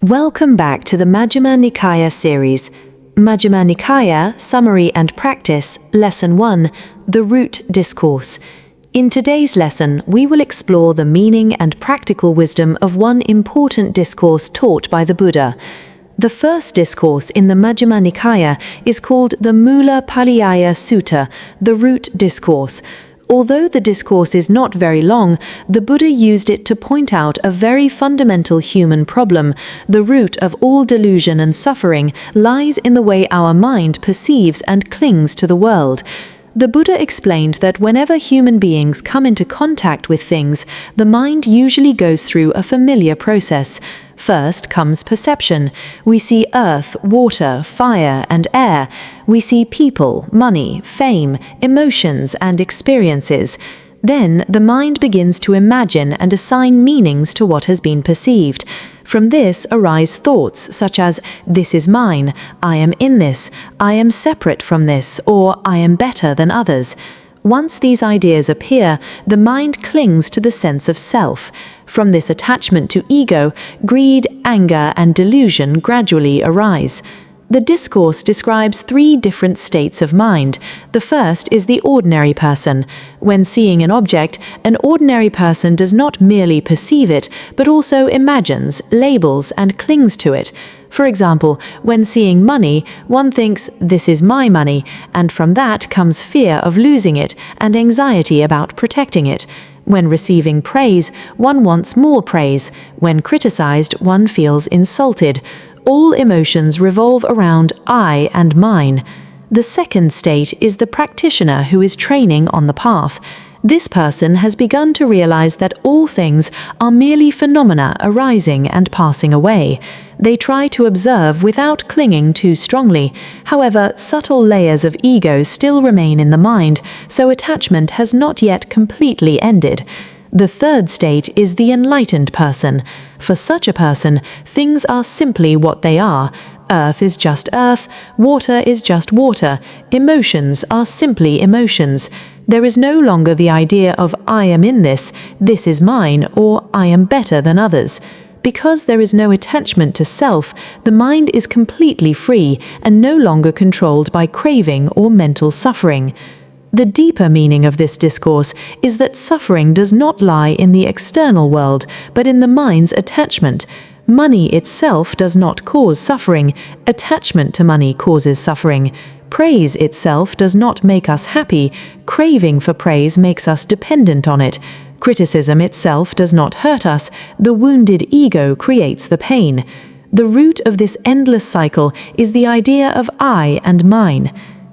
Welcome back to the Majjhima Nikaya series. Majjhima Nikaya, Summary and Practice, Lesson 1, The Root Discourse. In today's lesson, we will explore the meaning and practical wisdom of one important discourse taught by the Buddha. The first discourse in the Majjhima Nikaya is called the Mula Pariyaya Sutta, the Root Discourse. Although the discourse is not very long, the Buddha used it to point out a very fundamental human problem. The root of all delusion and suffering lies in the way our mind perceives and clings to the world. The Buddha explained that whenever human beings come into contact with things, the mind usually goes through a familiar process. First comes perception. We see earth, water, fire, and air. We see people, money, fame, emotions, and experiences. Then the mind begins to imagine and assign meanings to what has been perceived. From this arise thoughts such as, "This is mine," "I am in this," "I am separate from this," or "I am better than others." Once these ideas appear, the mind clings to the sense of self. From this attachment to ego, greed, anger, and delusion gradually arise. The discourse describes three different states of mind. The first is the ordinary person. When seeing an object, an ordinary person does not merely perceive it, but also imagines, labels, and clings to it. For example, when seeing money, one thinks, "This is my money," and from that comes fear of losing it and anxiety about protecting it. When receiving praise, one wants more praise. When criticized, one feels insulted. All emotions revolve around I and mine. The second state is the practitioner who is training on the path. This person has begun to realize that all things are merely phenomena arising and passing away. They try to observe without clinging too strongly. However, subtle layers of ego still remain in the mind, so attachment has not yet completely ended. The third state is the enlightened person. For such a person, things are simply what they are. Earth is just earth, water is just water, emotions are simply emotions. There is no longer the idea of "I am in this," "This is mine," or "I am better than others." Because there is no attachment to self, the mind is completely free and no longer controlled by craving or mental suffering. The deeper meaning of this discourse is that suffering does not lie in the external world, but in the mind's attachment. Money itself does not cause suffering. Attachment to money causes suffering. Praise itself does not make us happy. Craving for praise makes us dependent on it. Criticism itself does not hurt us. The wounded ego creates the pain. The root of this endless cycle is the idea of I and mine.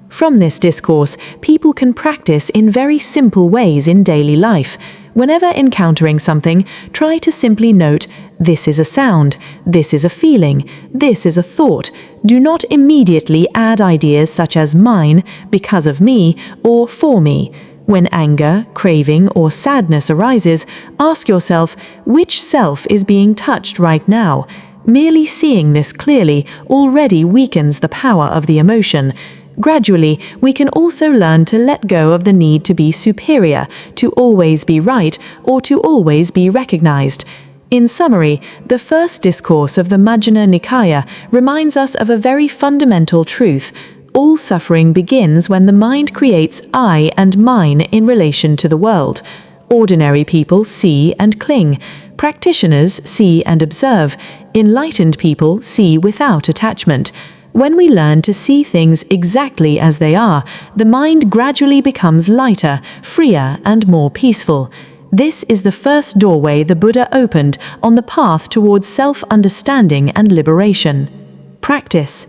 From this discourse, people can practice in very simple ways in daily life. Whenever encountering something, try to simply note, "This is a sound," "This is a feeling," "This is a thought." Do not immediately add ideas such as "mine," "because of me," or "for me." When anger, craving, or sadness arises, ask yourself, which self is being touched right now? Merely seeing this clearly already weakens the power of the emotion. Gradually, we can also learn to let go of the need to be superior, to always be right, or to always be recognized. In summary, the first discourse of the Majjhima Nikaya reminds us of a very fundamental truth. All suffering begins when the mind creates I and mine in relation to the world. Ordinary people see and cling. Practitioners see and observe. Enlightened people see without attachment. When we learn to see things exactly as they are, the mind gradually becomes lighter, freer, and more peaceful. This is the first doorway the Buddha opened on the path towards self-understanding and liberation. Practice.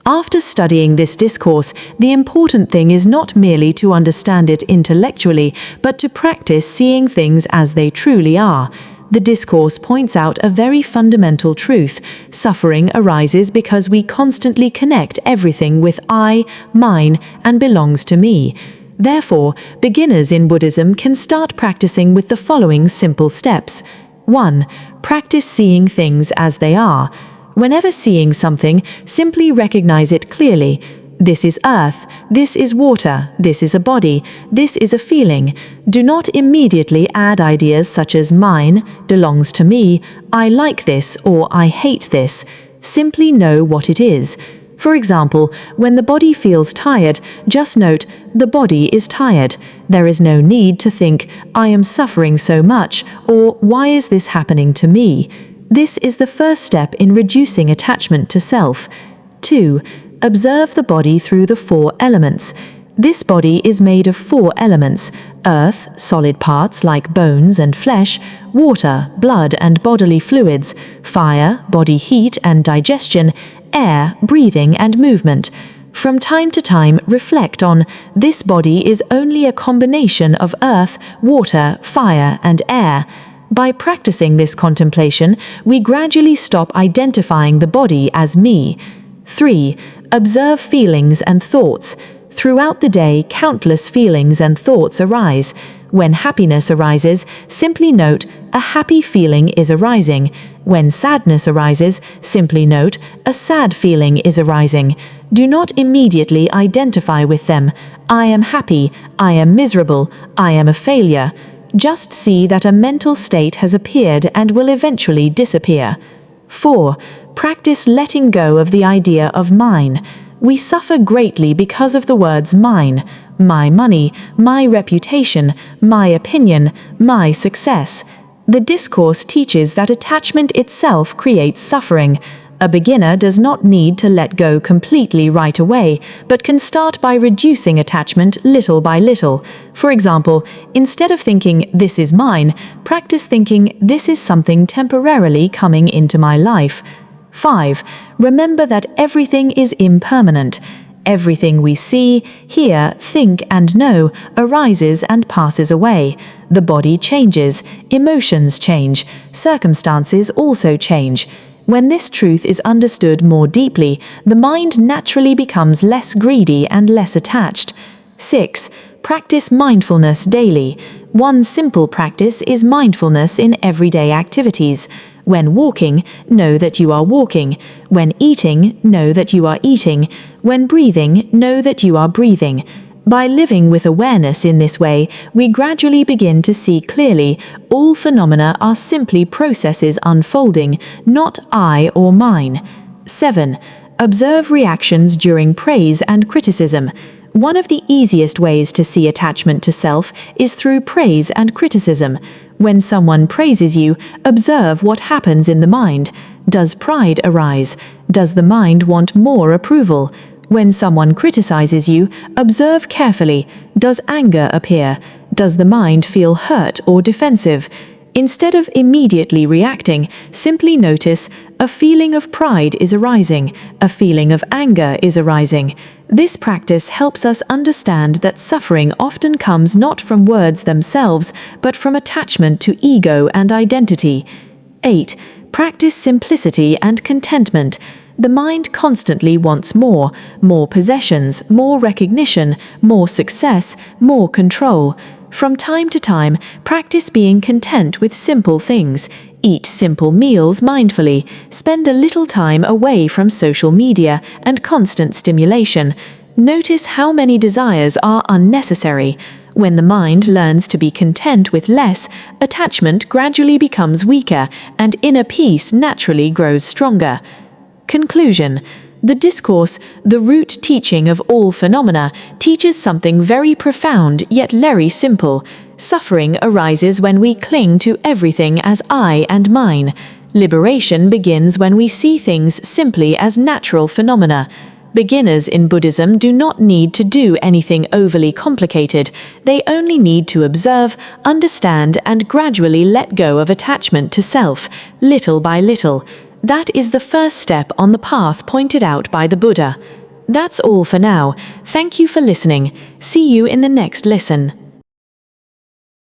After studying this discourse, the important thing is not merely to understand it intellectually, but to practice seeing things as they truly are. The discourse points out a very fundamental truth. Suffering arises because we constantly connect everything with I, mine, and belongs to me. Therefore, beginners in Buddhism can start practicing with the following simple steps. 1. Practice seeing things as they are. Whenever seeing something, simply recognize it clearly. This is earth, this is water, this is a body, this is a feeling. Do not immediately add ideas such as mine, belongs to me, I like this, or I hate this. Simply know what it is. For example, when the body feels tired, just note, the body is tired. There is no need to think, I am suffering so much, or why is this happening to me? This is the first step in reducing attachment to self. 2. Observe the body through the 4 elements. This body is made of 4 elements: earth, solid parts like bones and flesh, water, blood and bodily fluids, fire, body heat and digestion, air, breathing and movement. From time to time, reflect on, this body is only a combination of earth, water, fire and air. By practicing this contemplation, we gradually stop identifying the body as me. 3. Observe feelings and thoughts. Throughout the day, countless feelings and thoughts arise. When happiness arises, simply note, a happy feeling is arising. When sadness arises, simply note, a sad feeling is arising. Do not immediately identify with them. I am happy, I am miserable, I am a failure. Just see that a mental state has appeared and will eventually disappear. 4. Practice letting go of the idea of mine. We suffer greatly because of the words mine, my money, my reputation, my opinion, my success. The discourse teaches that attachment itself creates suffering. A beginner does not need to let go completely right away, but can start by reducing attachment little by little. For example, instead of thinking, this is mine, practice thinking, this is something temporarily coming into my life. 5. Remember that everything is impermanent. Everything we see, hear, think and know arises and passes away. The body changes, emotions change, circumstances also change. When this truth is understood more deeply, the mind naturally becomes less greedy and less attached. 6. Practice mindfulness daily. One simple practice is mindfulness in everyday activities. When walking, know that you are walking. When eating, know that you are eating. When breathing, know that you are breathing. By living with awareness in this way, we gradually begin to see clearly all phenomena are simply processes unfolding, not I or mine. 7. Observe reactions during praise and criticism. One of the easiest ways to see attachment to self is through praise and criticism. When someone praises you, observe what happens in the mind. Does pride arise? Does the mind want more approval? When someone criticizes you, observe carefully. Does anger appear? Does the mind feel hurt or defensive? Instead of immediately reacting, simply notice, a feeling of pride is arising, a feeling of anger is arising. This practice helps us understand that suffering often comes not from words themselves, but from attachment to ego and identity. 8. Practice simplicity and contentment. The mind constantly wants more possessions, more recognition, more success, more control. From time to time, practice being content with simple things. Eat simple meals mindfully. Spend a little time away from social media and constant stimulation. Notice how many desires are unnecessary. When the mind learns to be content with less, attachment gradually becomes weaker and inner peace naturally grows stronger. Conclusion. The discourse, the root teaching of all phenomena, teaches something very profound yet very simple. Suffering arises when we cling to everything as I and mine. Liberation begins when we see things simply as natural phenomena. Beginners in Buddhism do not need to do anything overly complicated. They only need to observe, understand, and gradually let go of attachment to self, little by little. That is the first step on the path pointed out by the Buddha. That's all for now. Thank you for listening. See you in the next lesson.